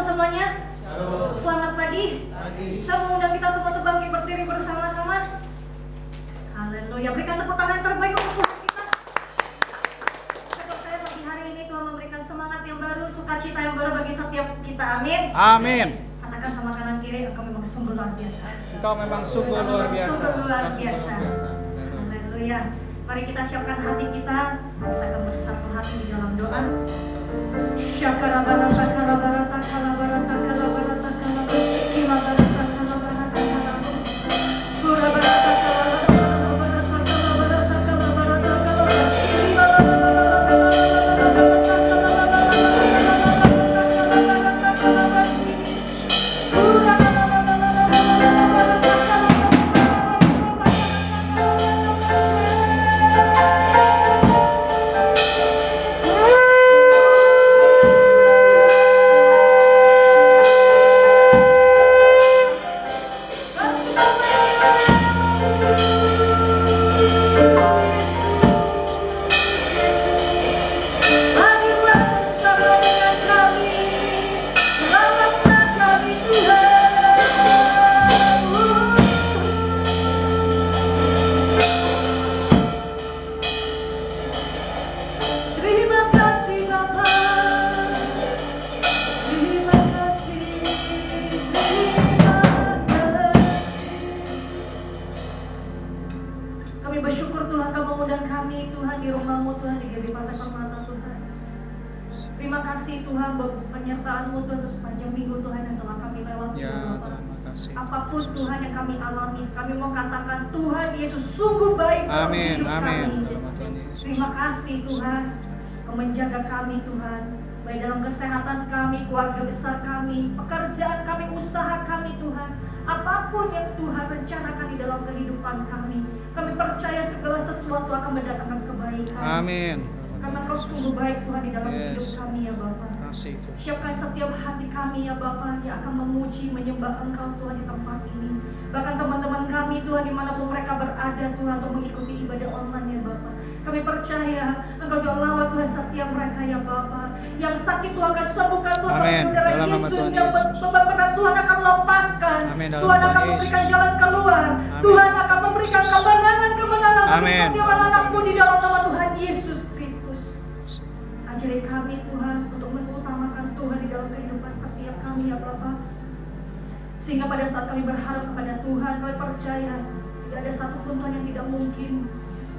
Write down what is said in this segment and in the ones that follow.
semuanya. Selamat pagi. Saya mengundang kita semua untuk bangkit berdiri bersama-sama. Haleluya. Berikan tepuk tangan terbaik untuk Tuhan kita. Saya pagi hari ini Tuhan memberikan semangat yang baru, sukacita yang baru bagi setiap kita. Amin. Amin. Katakan sama kanan kiri, engkau memang sungguh luar biasa. Engkau memang sungguh luar biasa. Sungguh luar biasa. Haleluya. Mari kita siapkan hati kita. Kita akan bersatu hati di dalam doa. Syakarabarata kalabarata kalabarata kalabarata kalabarata kalabarata kalabarata kalabarata apapun Tuhan yang kami alami, kami mau katakan Tuhan Yesus sungguh baik dalam hidup kami. Terima kasih Tuhan, Kau menjaga kami Tuhan, baik dalam kesehatan kami, keluarga besar kami, pekerjaan kami, usaha kami Tuhan. Apapun yang Tuhan rencanakan di dalam kehidupan kami, kami percaya segala sesuatu akan mendatangkan kebaikan. Amin. Karena Kau sungguh baik Tuhan di dalam hidup kami ya Bapa. Siapkan setiap hati kami ya Bapa yang akan memuji, menyembah Engkau Tuhan di tempat ini. Bahkan teman-teman kami Tuhan dimanapun mereka berada Tuhan untuk mengikuti ibadah online ya Bapa. Kami percaya Engkau jawab Tuhan setiap mereka ya Bapa. Yang sakit Tuhan akan sembuhkan Tuhan. Saudara Yesus yang benar Tuhan akan lepaskan. Tuhan akan memberikan jalan keluar. Tuhan akan memberikan kemenangan bagi setiap anak-anakmu di dalam nama Tuhan Yesus Kristus. Ajari kami Tuhan untuk mengutamakan Tuhan di dalam kehidupan setiap kami ya Bapa. Sehingga pada saat kami berharap kepada Tuhan, kami percaya tidak ada satupun Tuhan yang tidak mungkin.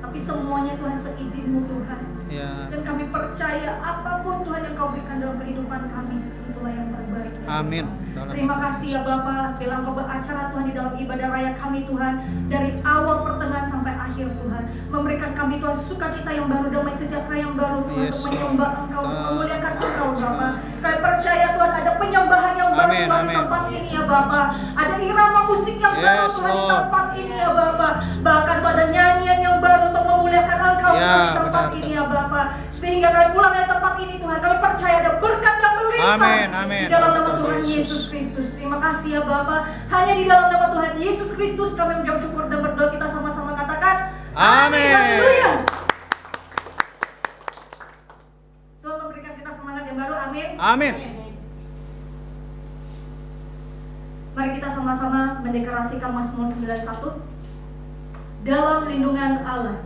Tapi semuanya Tuhan seizin-Mu Tuhan ya. Dan kami percaya apapun Tuhan yang Kau berikan dalam kehidupan kami, itulah yang terbaik. Amin. Terima kasih ya Bapa, bila Engkau beracara Tuhan di dalam ibadah raya kami Tuhan, dari awal pertengahan sampai akhir Tuhan, memberikan kami Tuhan sukacita yang baru, damai sejahtera yang baru Tuhan, untuk menyembah Engkau, memuliakan Engkau Bapa. Kami percaya Tuhan ada penyembahan yang baru Tuhan di tempat ini ya Bapa. Ada irama musik yang baru Tuhan di tempat ini ya Bapa. Bahkan Tuhan ada nyanyian yang baru untuk memuliakan Engkau di tempat ini ya Bapa. Sehingga kami pulang dari tempat ini Tuhan, kami percaya ada berkat yang melimpah di dalam nama Tuhan Yesus Kristus. Terima kasih ya Bapa. Hanya di dalam nama Tuhan Yesus Kristus kami mengucap syukur dan berdoa. Kita sama-sama katakan amin. Haleluya. Tuhan memberikan kita semangat yang baru. Amin. Amin. Mari kita sama-sama mendeklarasikan Mazmur 91. Dalam lindungan Allah,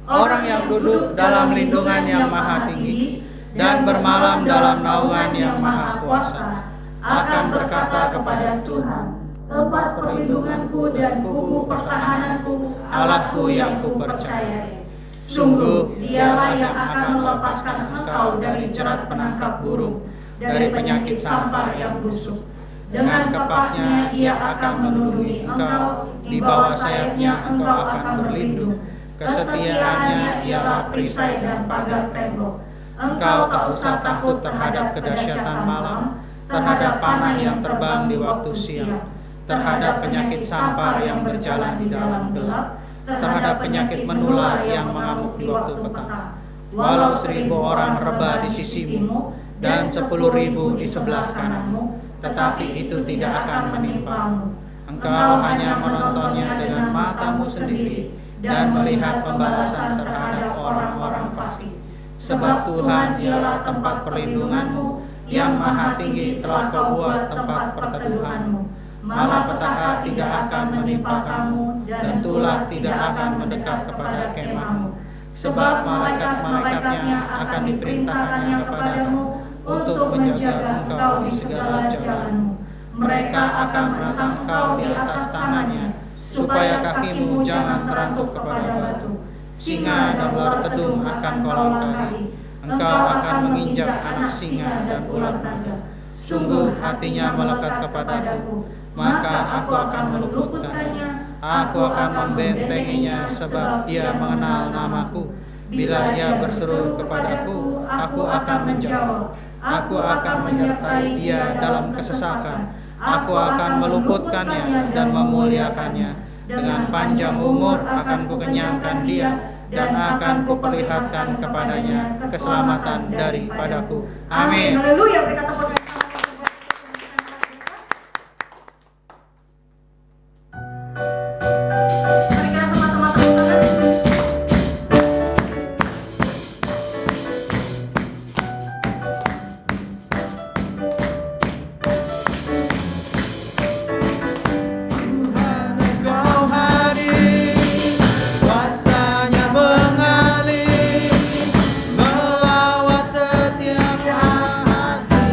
orang yang duduk dalam lindungan yang maha tinggi dan bermalam dalam naungan yang maha kuasa akan berkata kepada Tuhan, tempat perlindunganku dan kubu pertahananku, Allahku yang kupercayai. Sungguh dialah yang akan melepaskan engkau dari jerat penangkap burung, dari penyakit sampar yang busuk. Dengan kepaknya ia akan melindungi engkau, di bawah sayapnya engkau akan berlindung. Kesetiaannya ialah perisai dan pagar tembok. Engkau tak usah takut terhadap kedahsyatan malam, terhadap panah yang terbang di waktu siang, terhadap penyakit sampar yang berjalan di dalam gelap, terhadap penyakit menular yang mengamuk di waktu petang. Walau 1.000 orang rebah di sisimu dan 10.000 di sebelah kananmu, tetapi itu tidak akan menimpamu. Engkau hanya menontonnya dengan matamu sendiri dan melihat pembalasan terhadap orang-orang fasik. Sebab Tuhan ialah tempat perlindunganmu, yang maha tinggi telah kau buat tempat perteduhanmu. Malapetaka tidak akan menimpa kamu, dan tulah tidak akan mendekat kepada kemahmu. Sebab malaikat-malaikatnya akan diperintahkannya kepadamu untuk menjaga engkau di segala jalanmu. Mereka akan menatang engkau di atas tangannya, supaya kakimu jangan terantuk kepada batu. Singa dan ular tedung akan kau langkahi. Engkau akan menginjak anak singa dan ular naga. Sungguh hatinya melekat kepadaku, maka aku akan meluputkannya. Aku akan membentenginya sebab dia mengenal namaku. Bila ia berseru kepadaku, aku akan menjawab. Aku akan menyertai dia dalam kesesakan. Aku akan meluputkannya dan memuliakannya. Dengan panjang umur akan kukenyangkan dia, dan akan kuperlihatkan kepadanya keselamatan daripadaku. Amin. Haleluya. Berkata Tuhan. Mari kita sama-sama tepuk tangan. Tuhan engkau hadir, kuasanya mengalir, melawat setiap hati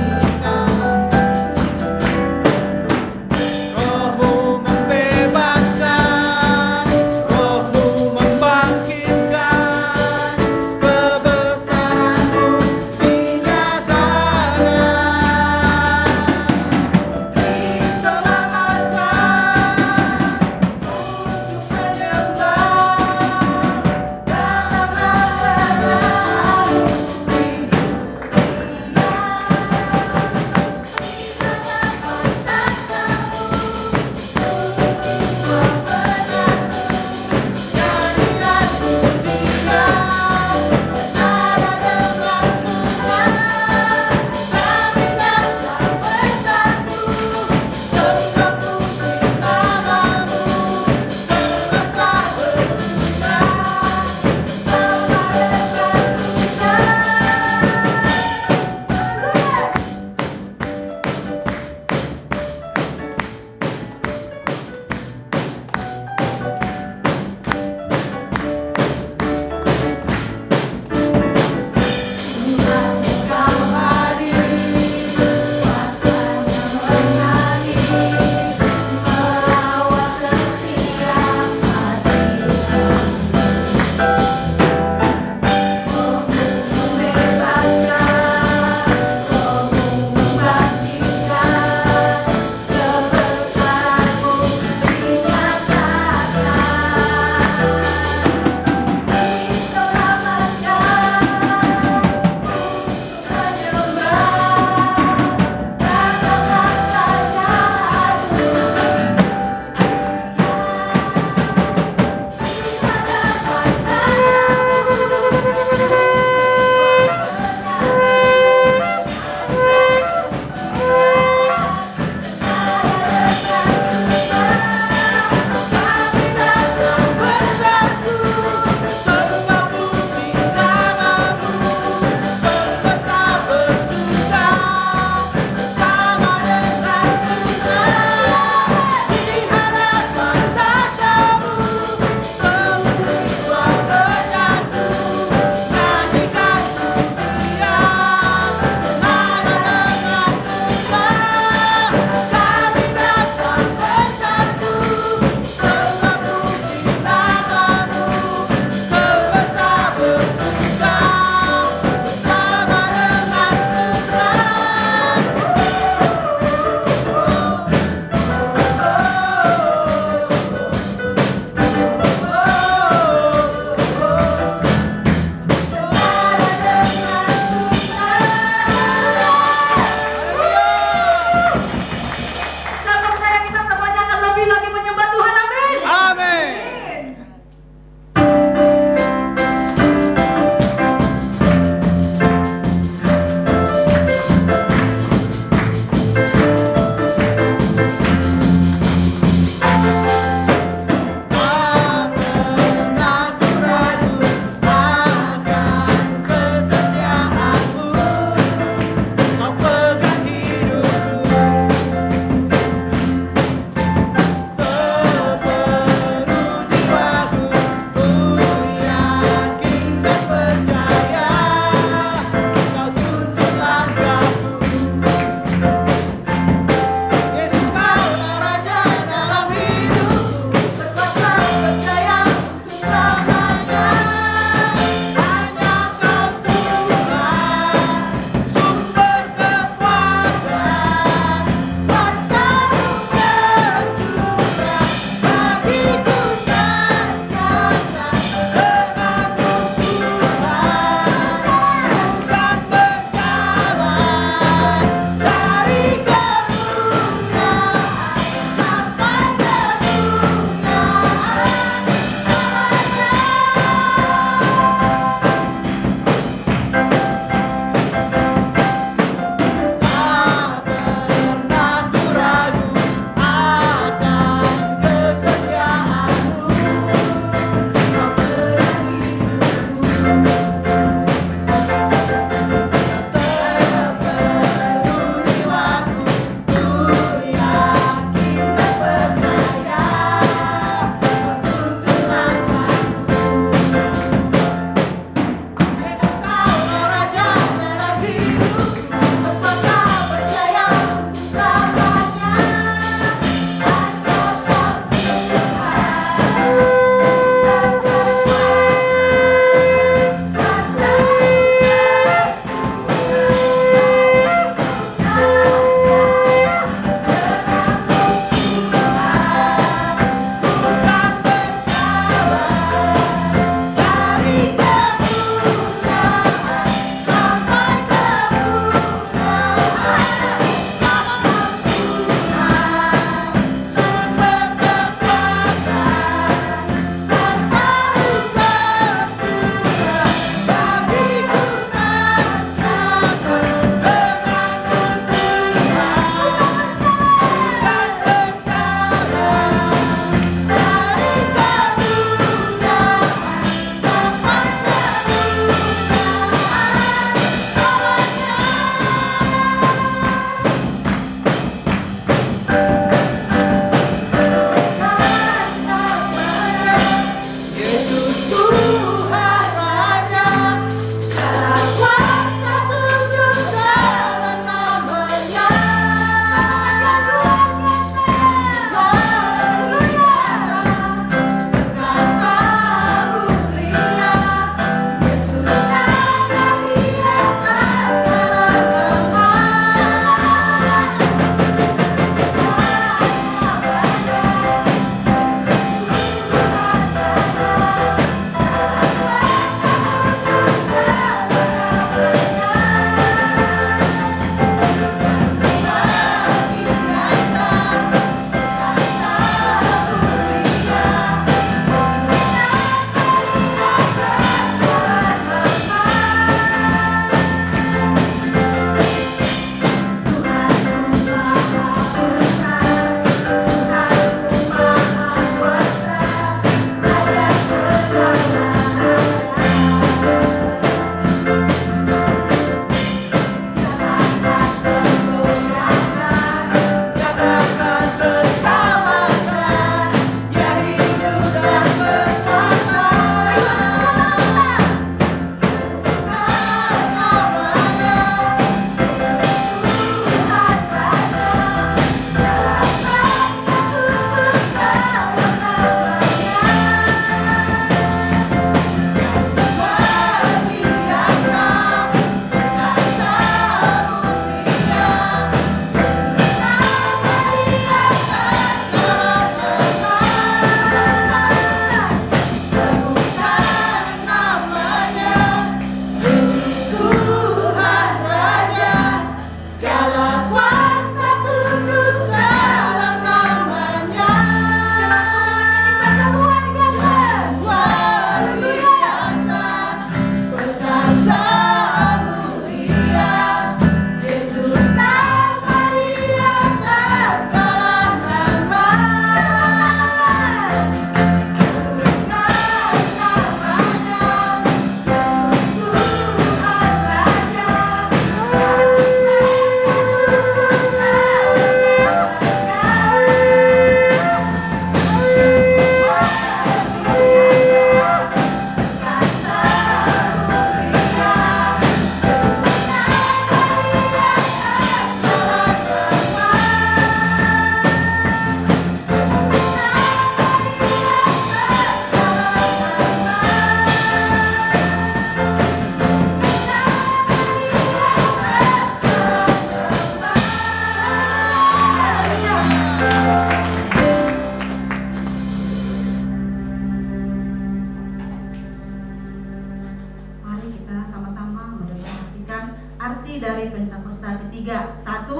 ketiga. 1.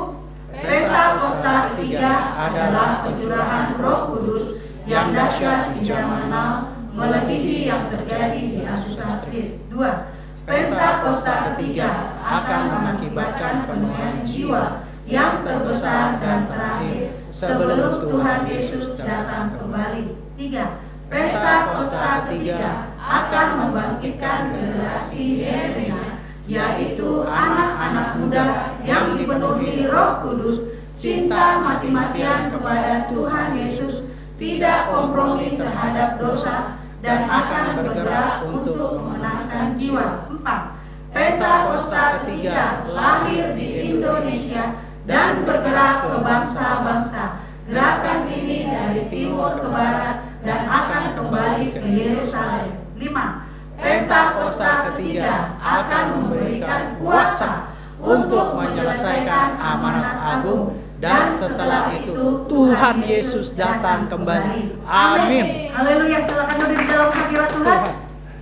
Pentakosta ketiga adalah pencurahan Roh Kudus yang dahsyat di zaman now, melebihi yang terjadi di Azusa Street. 2. Pentakosta ketiga akan mengakibatkan penuhan jiwa yang terbesar dan terakhir sebelum Tuhan Yesus datang kembali. 3. Pentakosta ketiga akan membangkitkan generasi Yeremia, yaitu anak-anak muda yang dipenuhi Roh Kudus, cinta mati-matian kepada Tuhan Yesus, tidak kompromi terhadap dosa, dan akan bergerak untuk memenangkan jiwa. 4. Pentakosta ketiga lahir di Indonesia dan bergerak ke bangsa-bangsa. Gerakan ini dari timur ke barat dan akan kembali ke Yerusalem. 5. Pentakosta ketiga akan memberikan kuasa untuk menyelesaikan amanat agung, dan setelah itu Tuhan Yesus datang kembali. Amin. Haleluya, silakan duduk di dalam hadirat Tuhan.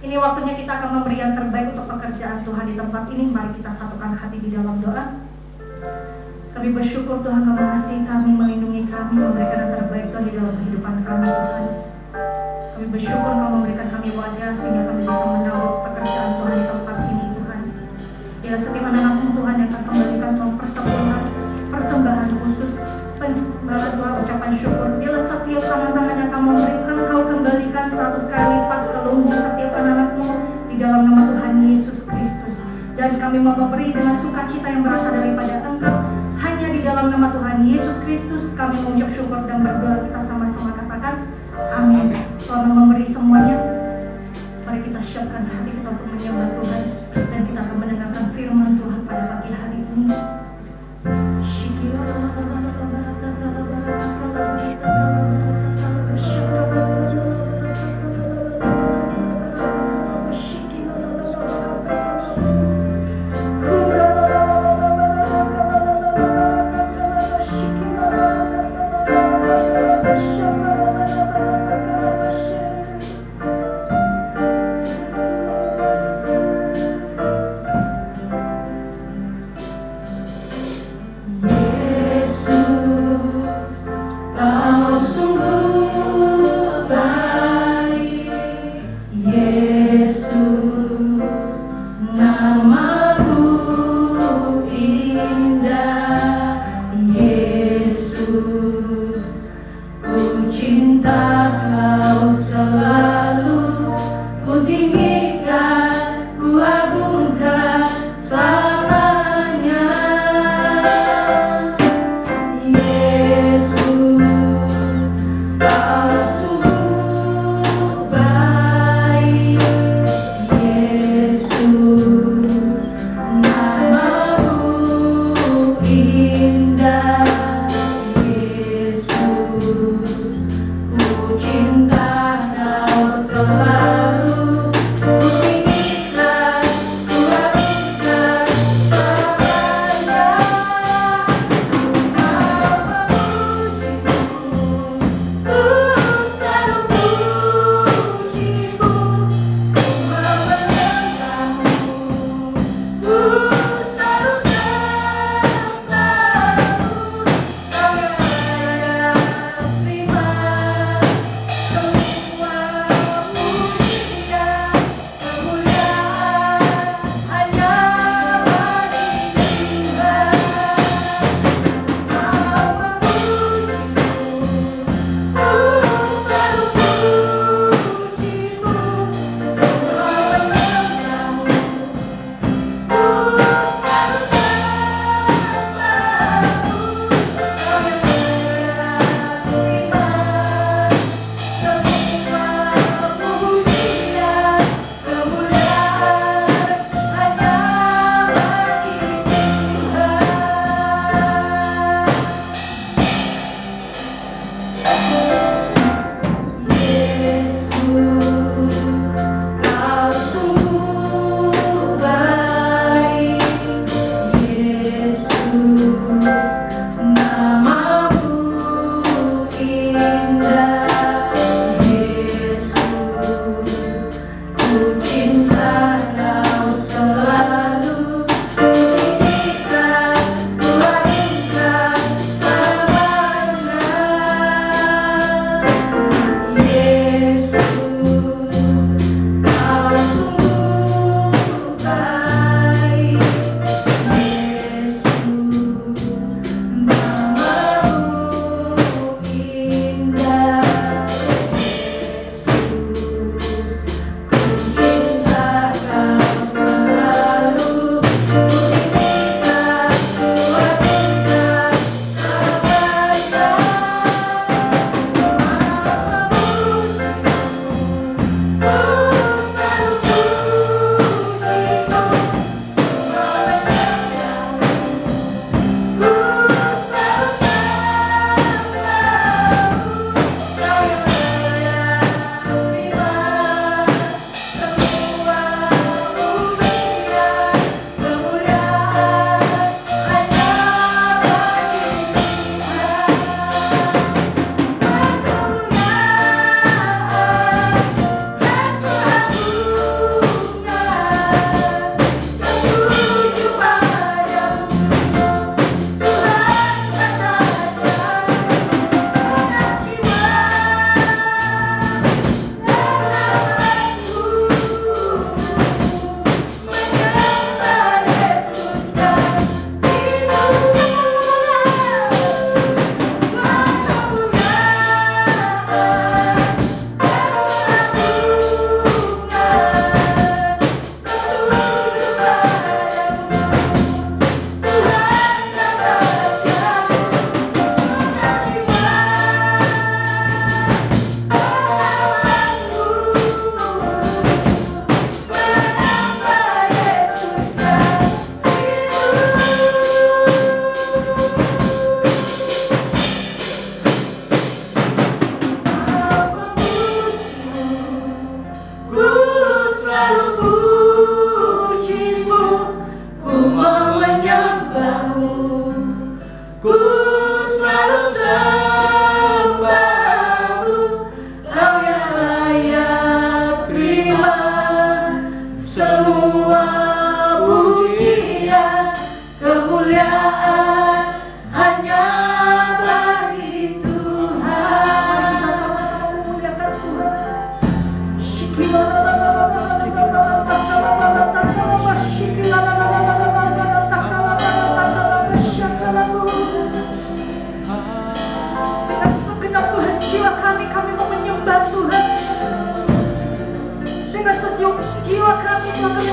Ini waktunya kita akan memberi yang terbaik untuk pekerjaan Tuhan di tempat ini. Mari kita satukan hati di dalam doa. Kami bersyukur Tuhan Kau mengasihi kami, melindungi kami, memberikan yang terbaik Tuhan di dalam kehidupan kami Tuhan. Kami bersyukur Kau memberikan kami wadah sehingga kami bisa menaruh pekerjaan Tuhan di tempat ini Tuhan. Ya, setiap anak-anak Tuhan yang akan kembalikan Tuhan persembahan khusus, persembahan Tuhan ucapan syukur. Bila setiap tangan-tangan yang Kau memberikan, Kau kembalikan 100 kali lipat ke lumbu setiap anak-anak-Mu di dalam nama Tuhan Yesus Kristus. Dan kami mau memberi dengan sukacita yang berasal daripada Engkau. Hanya di dalam nama Tuhan Yesus Kristus kami mengucap syukur dan berdoa. Kita sama-sama katakan amin. Selama memberi semuanya, mari kita siapkan hati kita untuk menyembah Tuhan, dan kita akan mendengarkan firman Tuhan pada pagi hari ini.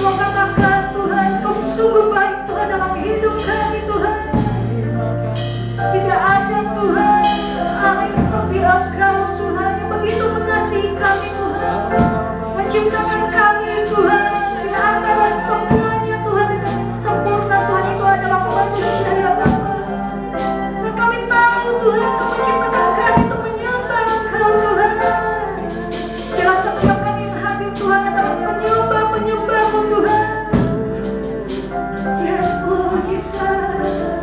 Engkau katakan Tuhan, Kau sungguh baik Tuhan dalam hidup kami Tuhan. Tidak ada Tuhan yang seperti Engkau Tuhan yang begitu mengasihi kami Tuhan, menciptakan kami Tuhan di antara semuanya Tuhan dengan yang sempurna Tuhan itu adalah manusia ya Bapa. Dan kami tahu Tuhan Kau menciptakan kami untuk menyembah Engkau Tuhan. Bila setiap kami yang hadir Tuhan adalah penyembah-penyembah-Mu Tuhan. Yes Lord Jesus.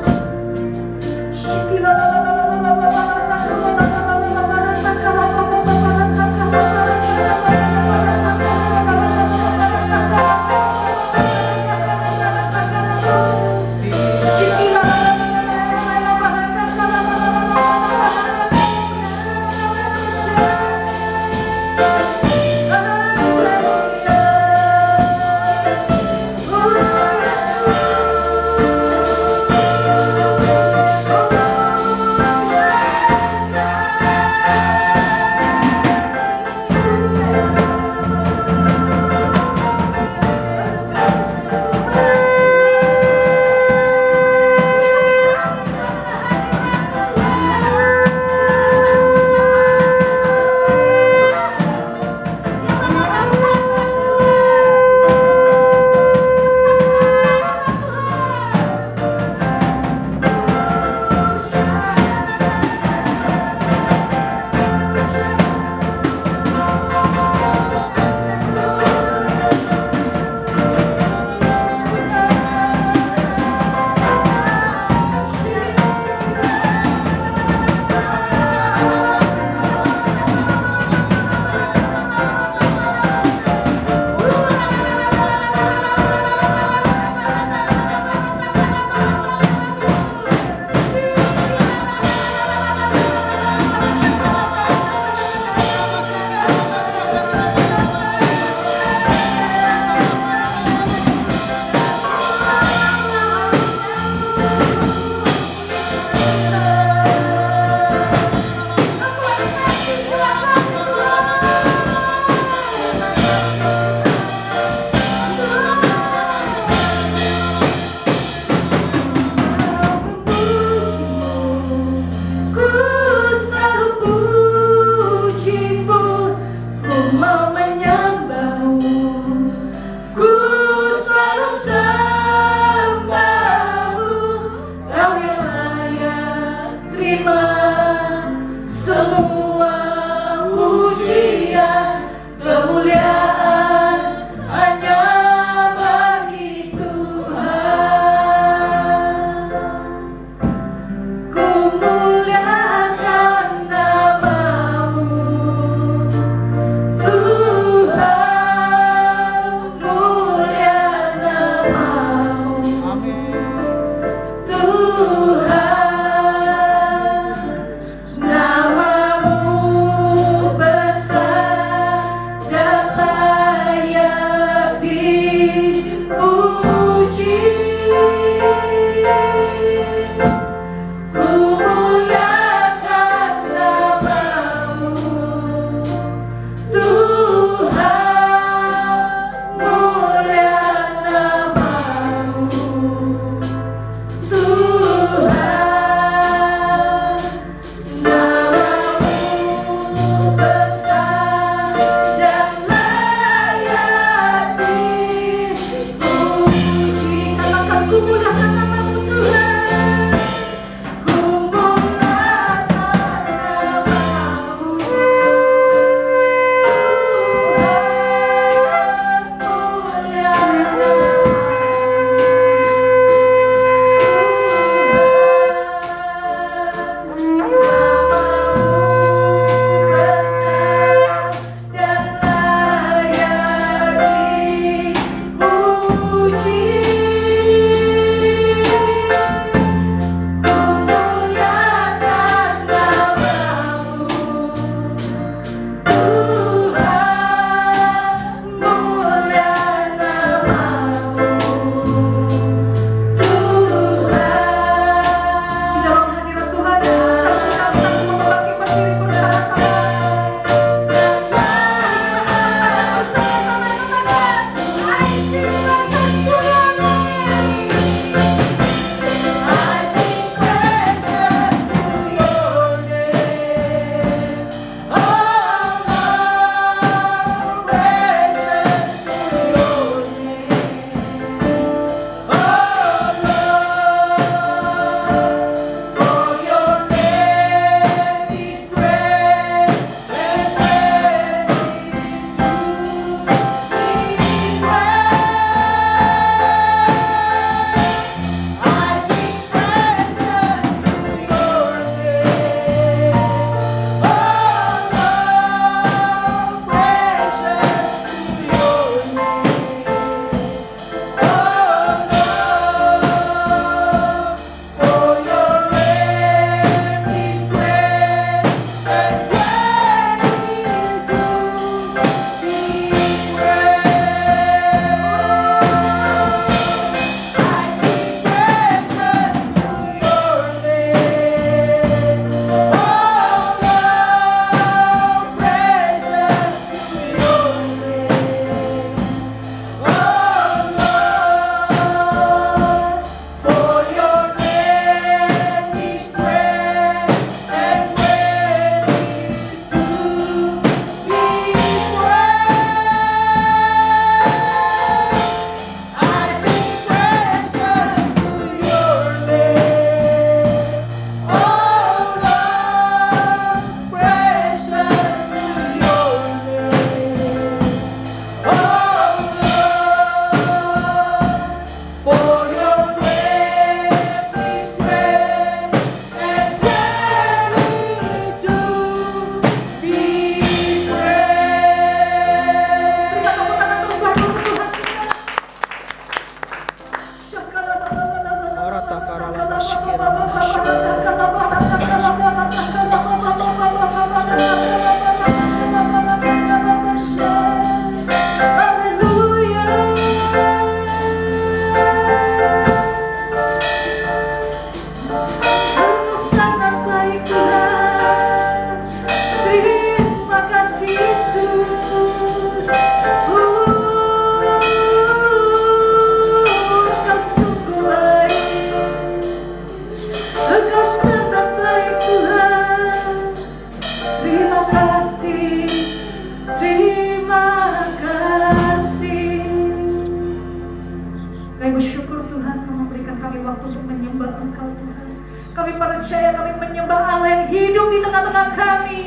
percaya kami menyembah Allah yang hidup di tengah-tengah kami.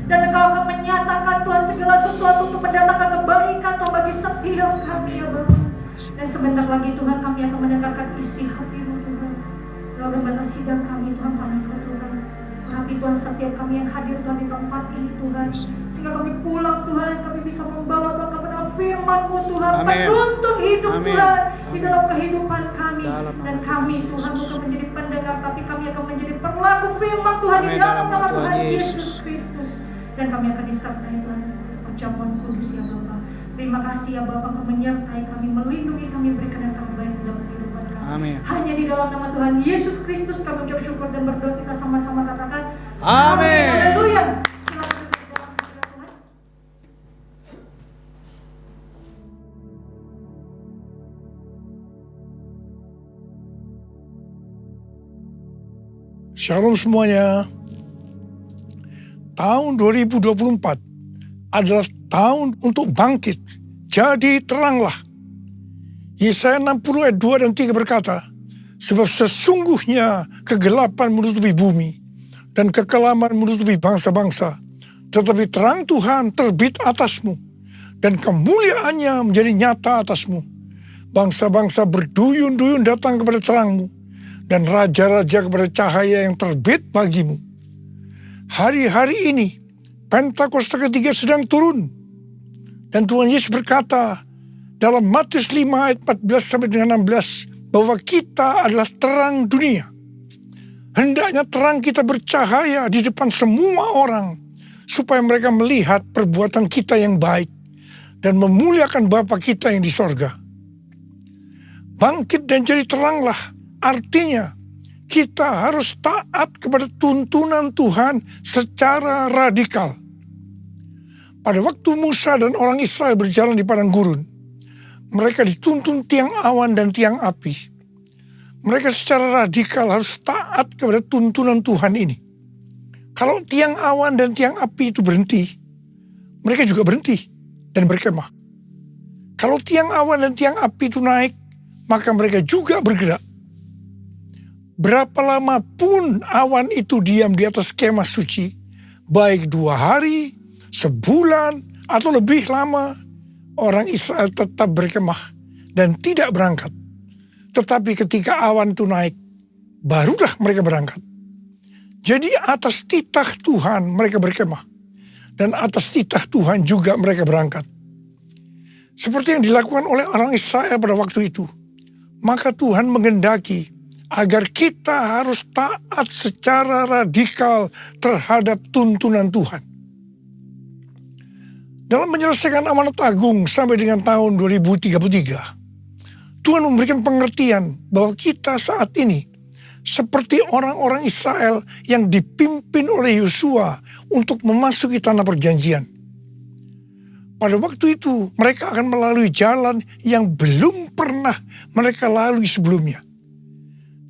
Dan Engkau akan menyatakan Tuhan segala sesuatu untuk mendatangkan kebaikan Tuhan bagi setiap kami ya Bapa. Dan sebentar lagi Tuhan kami akan mendengarkan isi hati-Mu Tuhan. Dalam batas sidang kami Tuhan Panengku Tuhan. Urapi Tuhan setiap kami yang hadir Tuhan di tempat ini Tuhan. Sehingga kami pulang Tuhan, kami bisa membawa Tuhan kepada firman-Mu Tuhan. Menuntun hidup Tuhan di dalam kehidupan kami. Dan kami Tuhan bukan menjadi pendengar, tapi kami akan menjadi pelaku firman Tuhan di dalam nama Tuhan Yesus Kristus. Dan kami akan disertai Tuhan perjamuan kudus ya Bapa. Terima kasih ya Bapa, Engkau menyertai kami, melindungi kami, berikan yang terbaik dalam kehidupan kami. Amin. Hanya di dalam nama Tuhan Yesus Kristus kami ucap syukur dan berdoa, kita sama-sama katakan Amin. Haleluya. Silakan duduk di dalam hadirat Tuhan. Shalom semuanya. Tahun 2024 adalah tahun untuk bangkit. Jadi teranglah. Yesaya 60 ayat 2 dan 3 berkata, sebab sesungguhnya kegelapan menutupi bumi dan kekelaman menutupi bangsa-bangsa. Tetapi terang Tuhan terbit atasmu dan kemuliaannya menjadi nyata atasmu. Bangsa-bangsa berduyun-duyun datang kepada terangmu dan raja-raja kepada cahaya yang terbit bagimu. Hari-hari ini Pentakosta ketiga sedang turun. Dan Tuhan Yesus berkata dalam Matius 5 ayat 14 sampai dengan 16 bahwa kita adalah terang dunia. Hendaknya terang kita bercahaya di depan semua orang supaya mereka melihat perbuatan kita yang baik dan memuliakan Bapa kita yang di sorga. Bangkit dan jadi teranglah, artinya kita harus taat kepada tuntunan Tuhan secara radikal. Pada waktu Musa dan orang Israel berjalan di padang gurun, mereka dituntun tiang awan dan tiang api. Mereka secara radikal harus taat kepada tuntunan Tuhan ini. Kalau tiang awan dan tiang api itu berhenti, mereka juga berhenti dan berkemah. Kalau tiang awan dan tiang api itu naik, maka mereka juga bergerak. Berapa lama pun awan itu diam di atas kemah suci, baik 2 hari, sebulan, atau lebih lama, orang Israel tetap berkemah dan tidak berangkat. Tetapi ketika awan itu naik, barulah mereka berangkat. Jadi atas titah Tuhan mereka berkemah, dan atas titah Tuhan juga mereka berangkat. Seperti yang dilakukan oleh orang Israel pada waktu itu, maka Tuhan menghendaki agar kita harus taat secara radikal terhadap tuntunan Tuhan. Dalam menyelesaikan amanat agung sampai dengan tahun 2033, Tuhan memberikan pengertian bahwa kita saat ini seperti orang-orang Israel yang dipimpin oleh Yosua untuk memasuki tanah perjanjian. Pada waktu itu mereka akan melalui jalan yang belum pernah mereka lalui sebelumnya.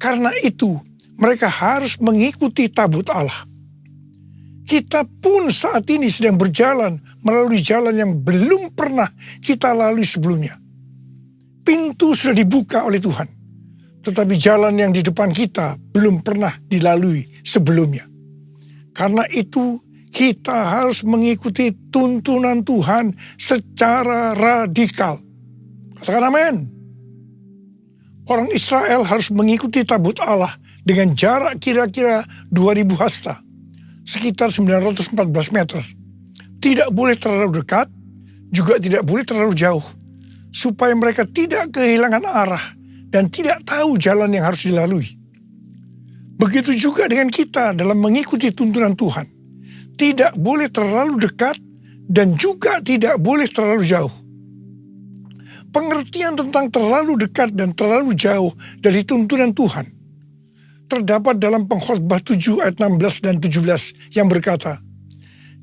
Karena itu, mereka harus mengikuti tabut Allah. Kita pun saat ini sedang berjalan melalui jalan yang belum pernah kita lalui sebelumnya. Pintu sudah dibuka oleh Tuhan, tetapi jalan yang di depan kita belum pernah dilalui sebelumnya. Karena itu, kita harus mengikuti tuntunan Tuhan secara radikal. Katakan amin. Orang Israel harus mengikuti tabut Allah dengan jarak kira-kira 2000 hasta, sekitar 914 meter. Tidak boleh terlalu dekat, juga tidak boleh terlalu jauh, supaya mereka tidak kehilangan arah dan tidak tahu jalan yang harus dilalui. Begitu juga dengan kita dalam mengikuti tuntunan Tuhan. Tidak boleh terlalu dekat dan juga tidak boleh terlalu jauh. Pengertian tentang terlalu dekat dan terlalu jauh dari tuntunan Tuhan terdapat dalam Pengkhotbah 7 ayat 16 dan 17 yang berkata,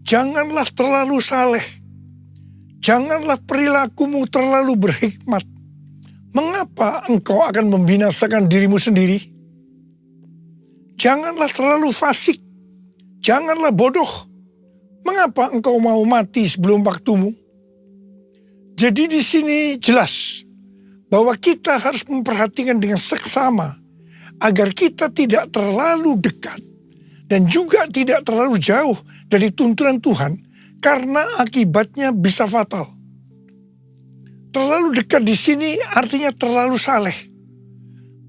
janganlah terlalu saleh, janganlah perilakumu terlalu berhikmat. Mengapa engkau akan membinasakan dirimu sendiri? Janganlah terlalu fasik, janganlah bodoh. Mengapa engkau mau mati sebelum waktumu? Jadi di sini jelas bahwa kita harus memperhatikan dengan seksama agar kita tidak terlalu dekat dan juga tidak terlalu jauh dari tuntunan Tuhan, karena akibatnya bisa fatal. Terlalu dekat di sini artinya terlalu saleh,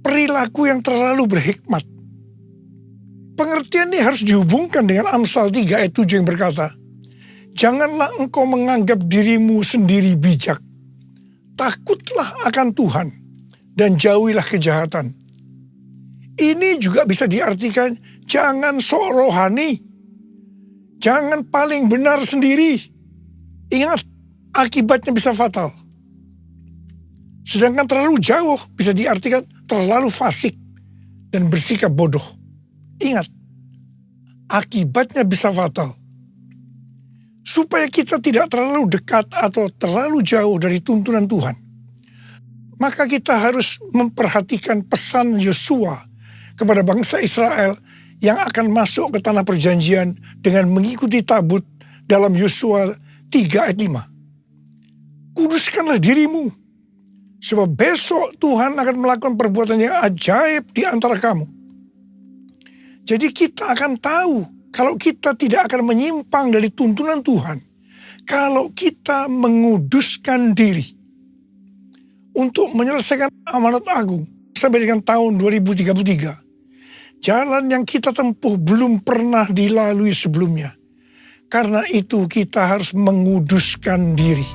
perilaku yang terlalu berhikmat. Pengertian ini harus dihubungkan dengan Amsal 3 ayat 7 yang berkata, "Janganlah engkau menganggap dirimu sendiri bijak. Takutlah akan Tuhan dan jauhilah kejahatan." Ini juga bisa diartikan jangan sok rohani. Jangan paling benar sendiri. Ingat, akibatnya bisa fatal. Sedangkan terlalu jauh bisa diartikan terlalu fasik dan bersikap bodoh. Ingat, akibatnya bisa fatal. Supaya kita tidak terlalu dekat atau terlalu jauh dari tuntunan Tuhan, maka kita harus memperhatikan pesan Yosua kepada bangsa Israel yang akan masuk ke tanah perjanjian dengan mengikuti tabut dalam Yosua 3 ayat 5. Kuduskanlah dirimu, sebab besok Tuhan akan melakukan perbuatan yang ajaib di antara kamu. Jadi kita akan tahu kalau kita tidak akan menyimpang dari tuntunan Tuhan, kalau kita menguduskan diri untuk menyelesaikan amanat agung sampai dengan tahun 2033. Jalan yang kita tempuh belum pernah dilalui sebelumnya. Karena itu kita harus menguduskan diri,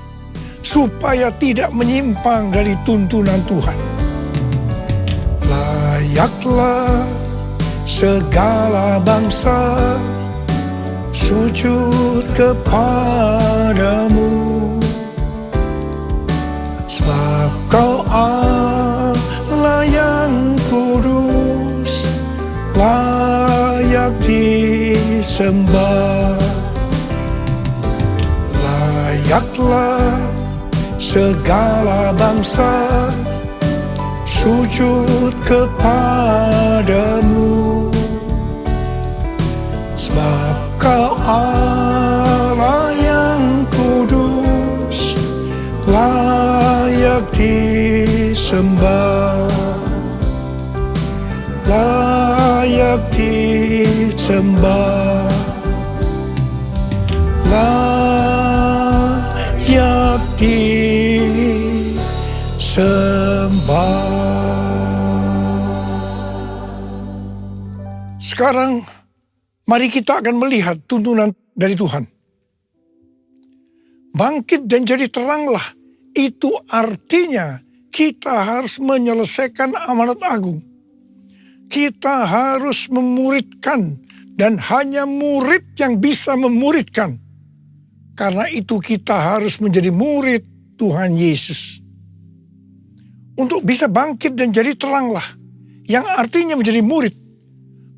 supaya tidak menyimpang dari tuntunan Tuhan. Layaklah segala bangsa sujud kepadamu, sebab Kau Allah yang kudus, layak disembah. Layaklah segala bangsa sujud kepadamu, sebab Kau Allah yang kudus, layak disembah. Layak disembah, layak disembah. Sekarang mari kita akan melihat tuntunan dari Tuhan. Bangkit dan jadi teranglah, itu artinya kita harus menyelesaikan amanat agung. Kita harus memuridkan, dan hanya murid yang bisa memuridkan. Karena itu kita harus menjadi murid Tuhan Yesus. Untuk bisa bangkit dan jadi teranglah, yang artinya menjadi murid,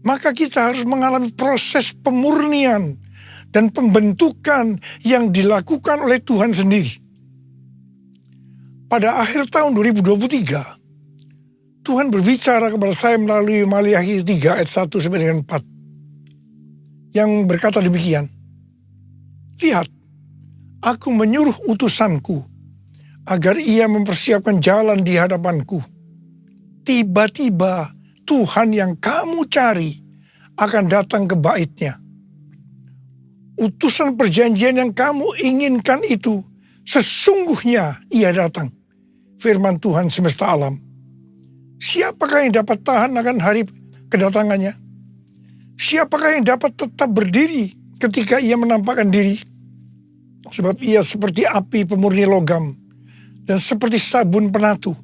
maka kita harus mengalami proses pemurnian dan pembentukan yang dilakukan oleh Tuhan sendiri. Pada akhir tahun 2023, Tuhan berbicara kepada saya melalui Maliaki 3 ayat 1 sampai dengan 4. Yang berkata demikian, "Lihat, aku menyuruh utusanku agar ia mempersiapkan jalan di hadapanku. Tiba-tiba Tuhan yang kamu cari akan datang ke bait-Nya. Utusan perjanjian yang kamu inginkan itu sesungguhnya ia datang. Firman Tuhan semesta alam. Siapakah yang dapat tahan akan hari kedatangannya? Siapakah yang dapat tetap berdiri ketika ia menampakkan diri? Sebab ia seperti api pemurni logam dan seperti sabun penatu.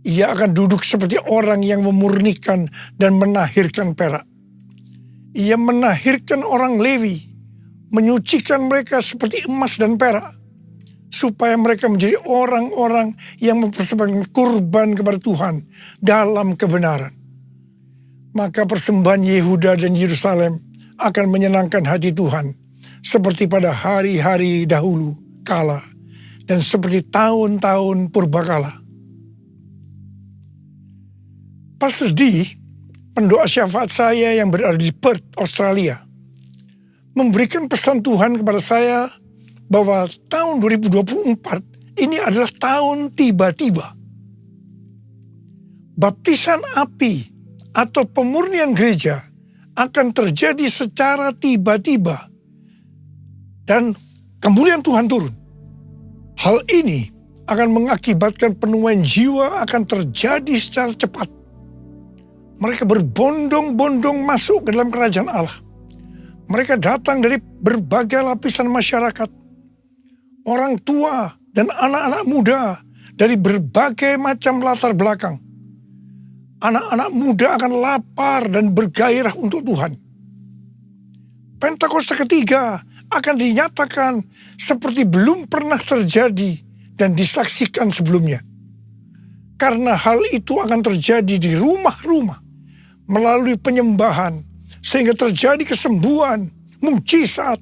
Ia akan duduk seperti orang yang memurnikan dan menahirkan perak. Ia menahirkan orang Lewi, menyucikan mereka seperti emas dan perak, supaya mereka menjadi orang-orang yang mempersembahkan kurban kepada Tuhan dalam kebenaran. Maka persembahan Yehuda dan Yerusalem akan menyenangkan hati Tuhan, seperti pada hari-hari dahulu kala, dan seperti tahun-tahun purbakala." Pastor D, pendoa syafaat saya yang berada di Perth, Australia, memberikan pesan Tuhan kepada saya bahwa tahun 2024 ini adalah tahun tiba-tiba. baptisan api atau pemurnian gereja akan terjadi secara tiba-tiba dan kemuliaan Tuhan turun. Hal ini akan mengakibatkan penuaian jiwa akan terjadi secara cepat. Mereka berbondong-bondong masuk ke dalam kerajaan Allah. Mereka datang dari berbagai lapisan masyarakat. Orang tua dan anak-anak muda dari berbagai macam latar belakang. Anak-anak muda akan lapar dan bergairah untuk Tuhan. Pentakosta ketiga akan dinyatakan seperti belum pernah terjadi dan disaksikan sebelumnya. Karena hal itu akan terjadi di rumah-rumah melalui penyembahan, sehingga terjadi kesembuhan, mujizat,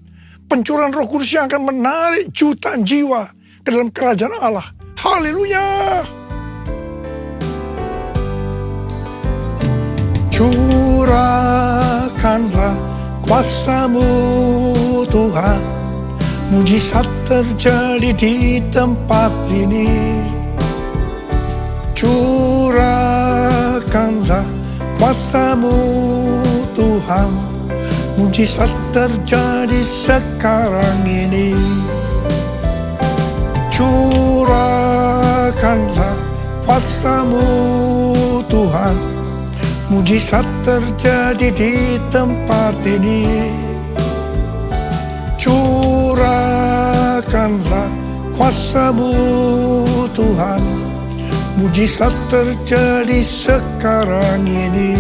pencurahan Roh Kudus yang akan menarik jutaan jiwa ke dalam kerajaan Allah. Haleluya! Curahkanlah kuasa-Mu Tuhan, mujizat terjadi di tempat ini. Curahkanlah kuasa-Mu Tuhan, mujizat terjadi sekarang ini. Curahkanlah kuasa-Mu Tuhan, mujizat terjadi di tempat ini. Curahkanlah kuasa-Mu Tuhan, mujizat terjadi sekarang ini.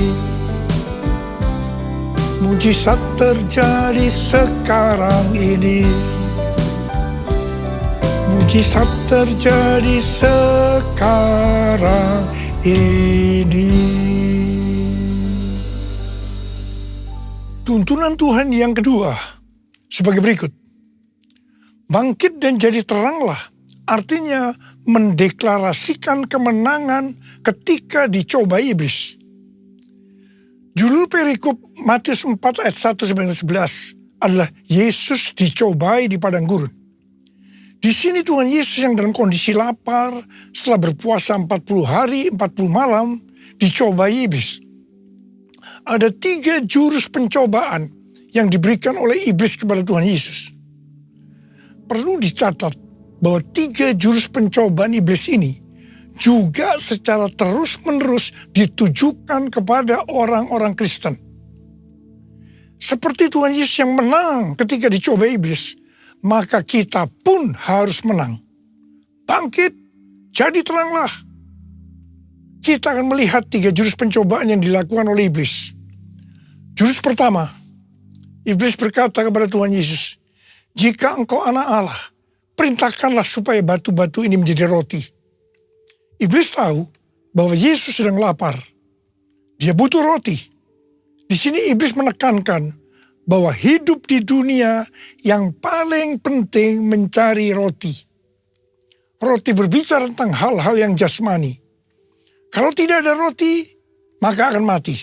Mujizat terjadi sekarang ini. Mujizat terjadi sekarang ini. Tuntunan Tuhan yang kedua sebagai berikut. Bangkit dan jadi teranglah, artinya mendeklarasikan kemenangan ketika dicobai iblis. Judul perikop Matius 4 ayat 1-11 adalah Yesus dicobai di padang gurun. Di sini Tuhan Yesus yang dalam kondisi lapar setelah berpuasa 40 hari 40 malam dicobai iblis. Ada 3 jurus pencobaan yang diberikan oleh iblis kepada Tuhan Yesus. Perlu dicatat bahwa 3 jurus pencobaan iblis ini juga secara terus-menerus ditujukan kepada orang-orang Kristen. Seperti Tuhan Yesus yang menang ketika dicoba iblis, maka kita pun harus menang. Bangkit, jadi teranglah. Kita akan melihat 3 jurus pencobaan yang dilakukan oleh iblis. Jurus pertama, iblis berkata kepada Tuhan Yesus, "Jika engkau anak Allah, perintahkanlah supaya batu-batu ini menjadi roti." Iblis tahu bahwa Yesus sedang lapar. Dia butuh roti. Di sini iblis menekankan bahwa hidup di dunia yang paling penting mencari roti. Roti berbicara tentang hal-hal yang jasmani. Kalau tidak ada roti, maka akan mati.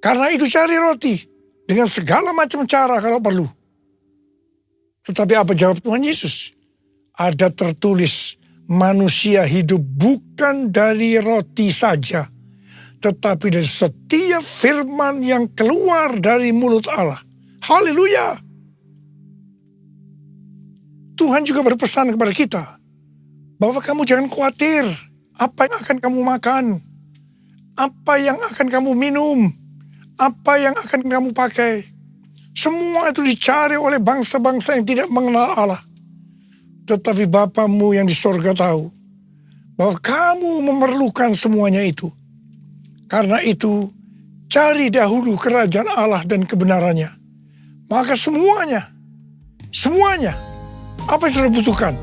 Karena itu cari roti dengan segala macam cara kalau perlu. Tetapi apa jawab Tuhan Yesus? Ada tertulis, manusia hidup bukan dari roti saja, tetapi dari setiap firman yang keluar dari mulut Allah. Haleluya! Tuhan juga berpesan kepada kita bahwa kamu jangan khawatir apa yang akan kamu makan, apa yang akan kamu minum, apa yang akan kamu pakai. Semua itu dicari oleh bangsa-bangsa yang tidak mengenal Allah. Tetapi Bapamu yang di sorga tahu bahwa kamu memerlukan semuanya itu. Karena itu, cari dahulu kerajaan Allah dan kebenarannya. Maka semuanya, apa yang sudah butuhkan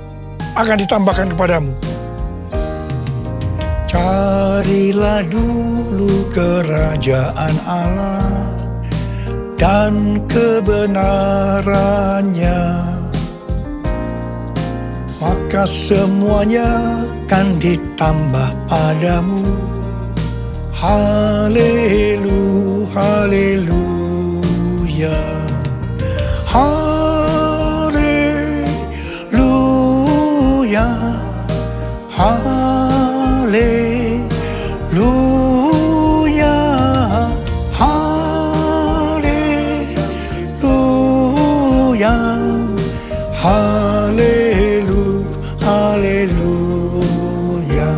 akan ditambahkan kepadamu. Carilah dulu kerajaan Allah dan kebenarannya, maka semuanya akan ditambah padamu. Haleluya, haleluya, haleluya, haleluya. Haleluya, haleluya,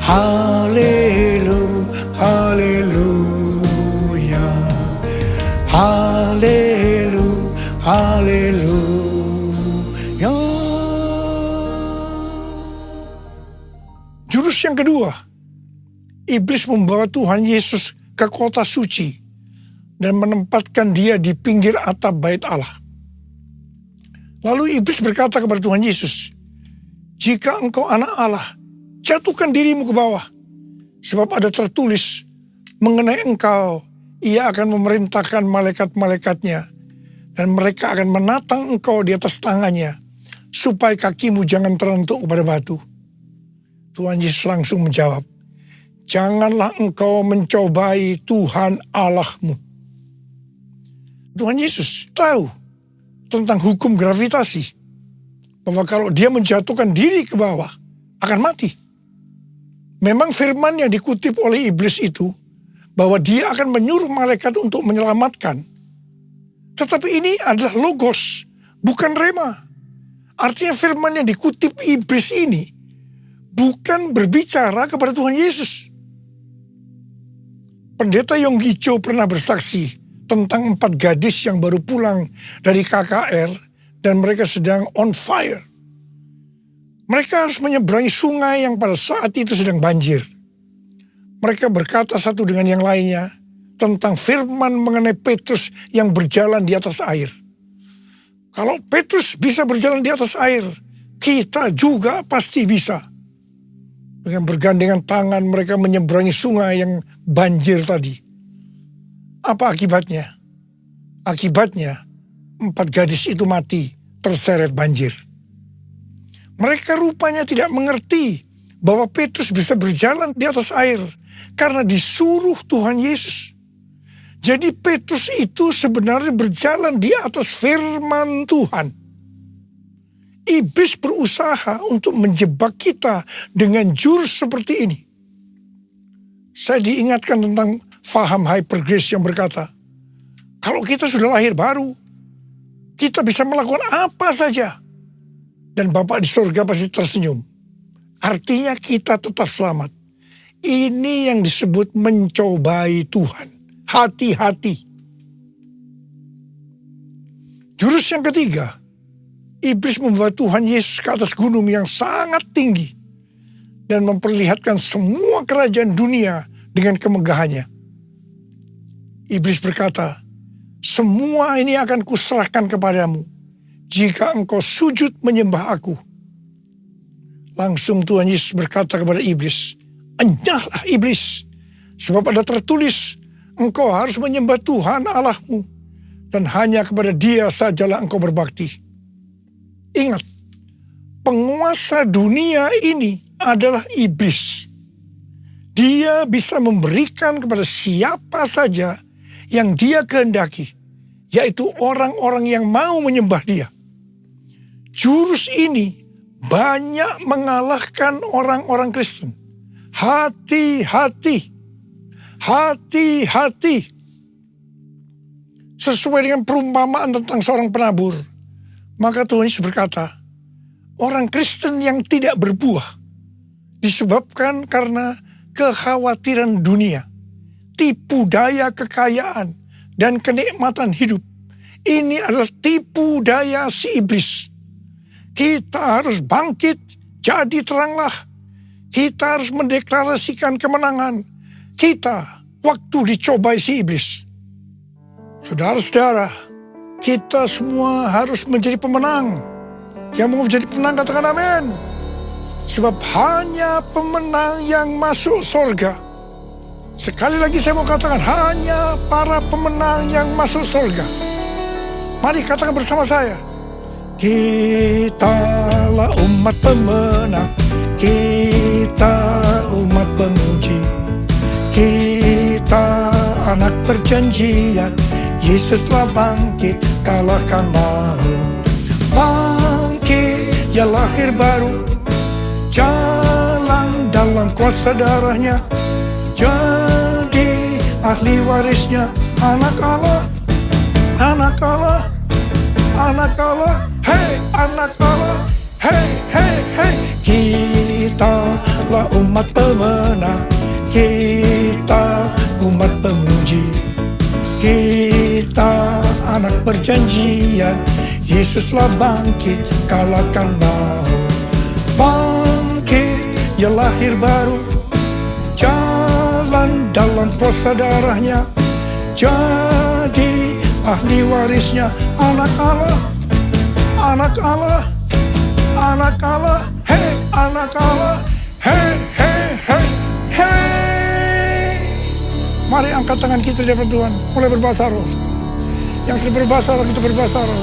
haleluya, haleluya. Jurus yang kedua, iblis membawa Tuhan Yesus ke kota suci dan menempatkan dia di pinggir atap bait Allah. Lalu iblis berkata kepada Tuhan Yesus, "Jika engkau anak Allah, jatuhkan dirimu ke bawah. Sebab ada tertulis mengenai engkau, ia akan memerintahkan malaikat-malaikatnya, dan mereka akan menatang engkau di atas tangannya, supaya kakimu jangan terentuk kepada batu." Tuhan Yesus langsung menjawab, "Janganlah engkau mencobai Tuhan Allahmu." Tuhan Yesus tahu tentang hukum gravitasi, bahwa kalau dia menjatuhkan diri ke bawah, akan mati. Memang firman yang dikutip oleh iblis itu, bahwa dia akan menyuruh malaikat untuk menyelamatkan. Tetapi ini adalah logos, bukan rema. Artinya firman yang dikutip iblis ini, bukan berbicara kepada Tuhan Yesus. Pendeta Yonggi Cho pernah bersaksi tentang 4 gadis yang baru pulang dari KKR dan mereka sedang on fire. Mereka harus menyeberangi sungai yang pada saat itu sedang banjir. Mereka berkata satu dengan yang lainnya tentang firman mengenai Petrus yang berjalan di atas air. Kalau Petrus bisa berjalan di atas air, kita juga pasti bisa. Dengan bergandengan tangan mereka menyeberangi sungai yang banjir tadi. Apa akibatnya? Akibatnya 4 gadis itu mati terseret banjir. Mereka rupanya tidak mengerti bahwa Petrus bisa berjalan di atas air karena disuruh Tuhan Yesus. Jadi Petrus itu sebenarnya berjalan di atas firman Tuhan. Iblis berusaha untuk menjebak kita dengan jurus seperti ini. Saya diingatkan tentang faham hyper grace yang berkata, kalau kita sudah lahir baru, kita bisa melakukan apa saja. Dan Bapa di surga pasti tersenyum. Artinya kita tetap selamat. Ini yang disebut mencobai Tuhan. Hati-hati. Jurus yang ketiga, iblis membawa Tuhan Yesus ke atas gunung yang sangat tinggi dan memperlihatkan semua kerajaan dunia dengan kemegahannya. Iblis berkata, "Semua ini akan kuserahkan kepadamu jika engkau sujud menyembah aku." Langsung Tuhan Yesus berkata kepada iblis, "Enyahlah iblis, sebab ada tertulis, engkau harus menyembah Tuhan Allahmu, dan hanya kepada Dia sajalah engkau berbakti." Ingat, penguasa dunia ini adalah iblis. Dia bisa memberikan kepada siapa saja yang dia kehendaki, yaitu orang-orang yang mau menyembah dia. Jurus ini banyak mengalahkan orang-orang Kristen. Hati-hati. Hati-hati. Sesuai dengan perumpamaan tentang seorang penabur, maka Tuhan Yesus berkata, orang Kristen yang tidak berbuah disebabkan karena kekhawatiran dunia, tipu daya kekayaan, dan kenikmatan hidup. Ini adalah tipu daya si iblis. Kita harus bangkit, jadi teranglah. Kita harus mendeklarasikan kemenangan. Kita waktu dicobai si iblis. Saudara-saudara, kita semua harus menjadi pemenang. Yang mau menjadi pemenang katakan amin. Sebab hanya pemenang yang masuk surga. Sekali lagi saya mau katakan, hanya para pemenang yang masuk surga. Mari katakan bersama saya. Kitalah umat pemenang, kita umat pemuji. Kita anak perjanjian, Yesus telah bangkit, kalahkan maut. Bangkit, ya lahir baru, jalan dalam kuasa darahnya. Jadi ahli warisnya, anak Allah, anak Allah, anak Allah, hei anak Allah, hei hei hei. Kitalah umat pemenang, kita umat pemuji, kita anak perjanjian. Yesuslah bangkit, kalahkan maut. Bangkit, ya lahir baru, jalan dalam kuasa darahnya, jadi ahli warisnya. Anak Allah, anak Allah, anak Allah, hei anak Allah, hei hei hei hei. Mari angkat tangan kita di hadapan Tuhan, mulai berbahasa roh. Yang sudah berbahasa roh, kita berbahasa roh.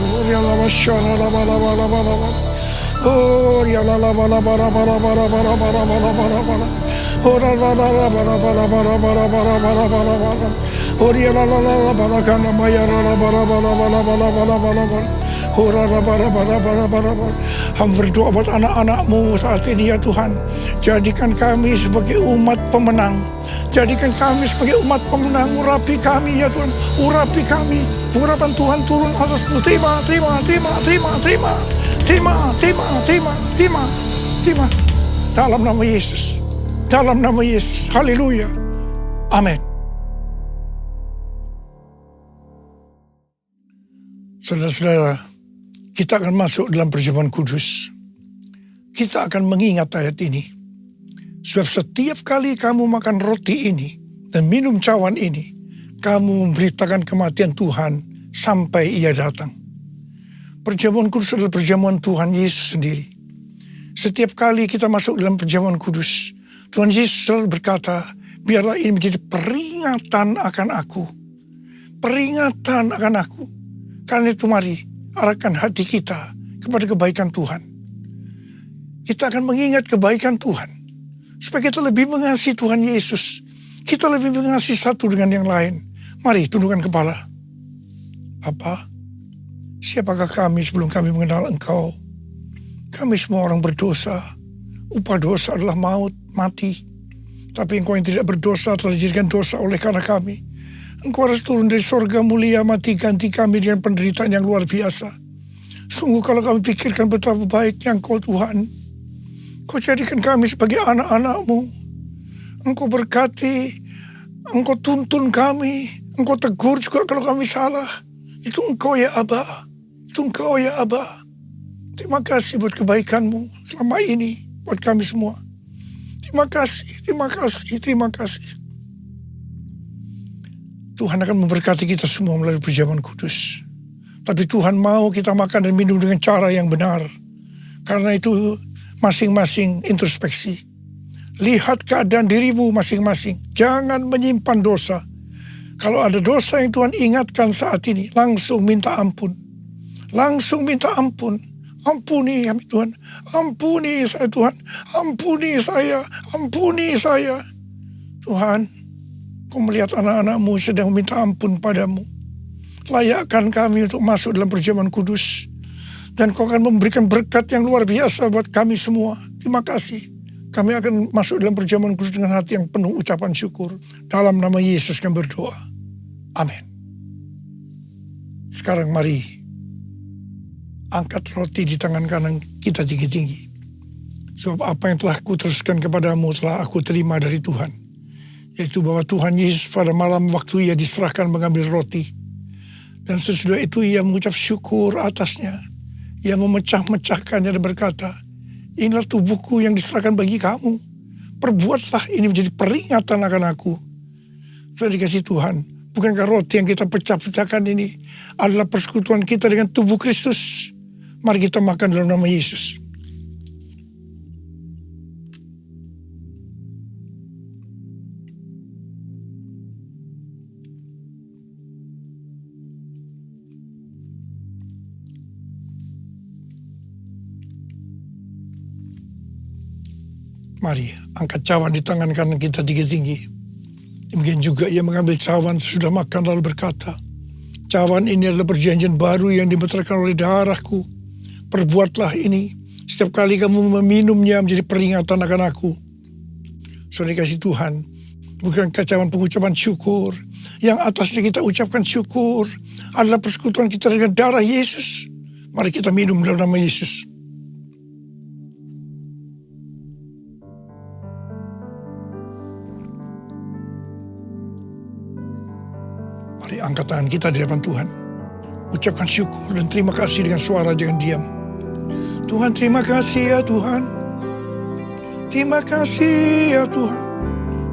Hamba berdoa buat anak-anak-Mu saat ini ya Tuhan. Jadikan kami sebagai umat pemenang. Jadikan kami sebagai umat pemenang. Urapi kami ya Tuhan. Urapi kami. Urapan Tuhan turun atas-Mu. Terima, terima, terima, terima, terima. Terima, terima, terima, terima, terima. Dalam nama Yesus. Dalam nama Yesus. Haleluya. Amin. Saudara-saudara, kita akan masuk dalam perjamuan kudus. Kita akan mengingat ayat ini. Sebab setiap kali kamu makan roti ini dan minum cawan ini, kamu memberitakan kematian Tuhan sampai Ia datang. Perjamuan kudus adalah perjamuan Tuhan Yesus sendiri. Setiap kali kita masuk dalam perjamuan kudus, Tuhan Yesus selalu berkata, biarlah ini menjadi peringatan akan aku. Peringatan akan aku. Karena itu mari arahkan hati kita kepada kebaikan Tuhan. Kita akan mengingat kebaikan Tuhan. Supaya kita lebih mengasihi Tuhan Yesus. Kita lebih mengasihi satu dengan yang lain. Mari tundukkan kepala. Bapa, siapakah kami sebelum kami mengenal Engkau? Kami semua orang berdosa. Upah dosa adalah maut, mati. Tapi Engkau yang tidak berdosa telah dijadikan dosa oleh karena kami. Engkau harus turun dari sorga mulia, mati ganti kami dengan penderitaan yang luar biasa. Sungguh kalau kami pikirkan betapa baiknya Engkau Tuhan. Engkau jadikan kami sebagai anak-anak-Mu. Engkau berkati, Engkau tuntun kami, Engkau tegur juga kalau kami salah. Itu Engkau ya Aba, itu Engkau ya Aba. Terima kasih buat kebaikan-Mu selama ini buat kami semua. Terima kasih, terima kasih, terima kasih. Tuhan akan memberkati kita semua melalui perjamuan kudus. Tapi Tuhan mau kita makan dan minum dengan cara yang benar. Karena itu masing-masing introspeksi. Lihat keadaan dirimu masing-masing. Jangan menyimpan dosa. Kalau ada dosa yang Tuhan ingatkan saat ini, langsung minta ampun. Langsung minta ampun. Ampuni kami Tuhan. Ampuni saya Tuhan. Ampuni saya. Ampuni saya. Tuhan, Kau melihat anak-anak-Mu sedang meminta ampun padamu. Layakkan kami untuk masuk dalam perjamuan kudus. Dan Kau akan memberikan berkat yang luar biasa buat kami semua. Terima kasih. Kami akan masuk dalam perjamuan kudus dengan hati yang penuh ucapan syukur. Dalam nama Yesus kami berdoa. Amin. Sekarang mari angkat roti di tangan kanan kita tinggi-tinggi. Sebab apa yang telah kuteruskan kepadamu telah aku terima dari Tuhan. Yaitu bahwa Tuhan Yesus pada malam waktu Ia diserahkan mengambil roti. Dan sesudah itu Ia mengucap syukur atasnya. Ia memecah-mecahkannya dan berkata, inilah tubuhku yang diserahkan bagi kamu. Perbuatlah ini menjadi peringatan akan aku. Saudara dikasih Tuhan, bukankah roti yang kita pecah-pecahkan ini adalah persekutuan kita dengan tubuh Kristus? Mari kita makan dalam nama Yesus. Mari angkat cawan di tangan kanan kita tinggi-tinggi. Demikian juga Ia mengambil cawan sesudah makan lalu berkata, cawan ini adalah perjanjian baru yang dimeteraikan oleh darahku. Perbuatlah ini setiap kali kamu meminumnya menjadi peringatan akan aku. Saudara kasih Tuhan, bukankah cawan pengucapan syukur yang atasnya kita ucapkan syukur adalah persekutuan kita dengan darah Yesus. Mari kita minum dalam nama Yesus. Mari angkat tangan kita di hadapan Tuhan. Ucapkan syukur dan terima kasih dengan suara, jangan diam. Tuhan, terima kasih ya Tuhan. Terima kasih ya Tuhan.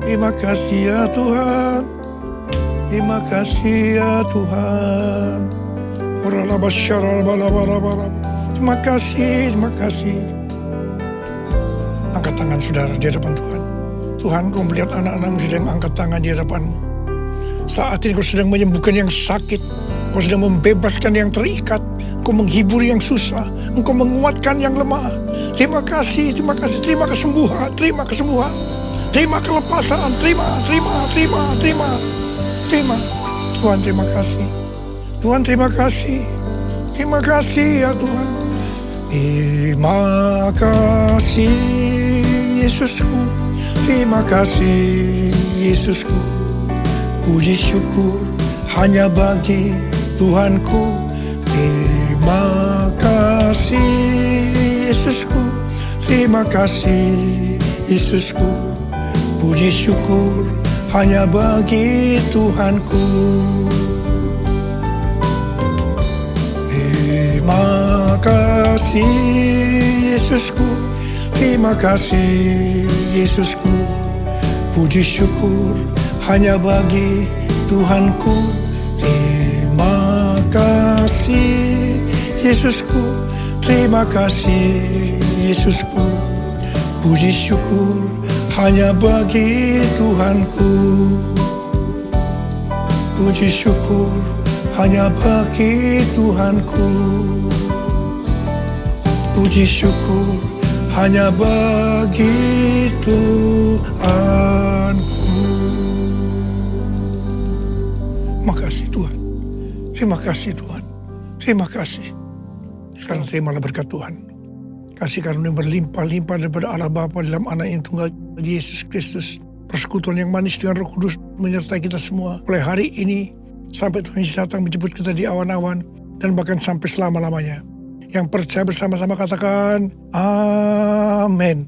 Terima kasih ya Tuhan. Terima kasih ya Tuhan. Terima kasih, terima kasih. Angkat tangan saudara di hadapan Tuhan. Tuhan, kau melihat anak-anak sedang angkat tangan di hadapan-Mu. Saat ini kau sedang menyembuhkan yang sakit. Kau sedang membebaskan yang terikat. Kau menghibur yang susah. Engkau menguatkan yang lemah. Terima kasih, terima kasih. Terima kesembuhan, terima kesembuhan. Terima kelepasan, terima. Tuhan, terima kasih. Tuhan, terima kasih. Terima kasih ya Tuhan. Terima kasih Yesusku. Terima kasih Yesusku. Puji syukur hanya bagi Tuhanku. Terima kasih Yesusku. Terima kasih Yesusku. Puji syukur hanya bagi Tuhanku. Terima kasih Yesusku. Terima kasih Yesusku. Puji syukur hanya bagi Tuhanku. Terima kasih Yesusku. Terima kasih Yesusku. Puji syukur hanya bagi Tuhanku. Puji syukur hanya bagi Tuhanku. Puji syukur hanya bagi Tuhanku. Makasih Tuhan. Terima kasih Tuhan. Terima kasih. Sekarang terimalah berkat Tuhan. Kasih karunia berlimpah-limpah daripada Allah Bapa dalam anak yang tunggal Yesus Kristus. Persekutuan yang manis dengan Roh Kudus menyertai kita semua. Mulai hari ini sampai Tuhan Yesus datang menjemput kita di awan-awan. Dan bahkan sampai selama-lamanya. Yang percaya bersama-sama katakan, Amin.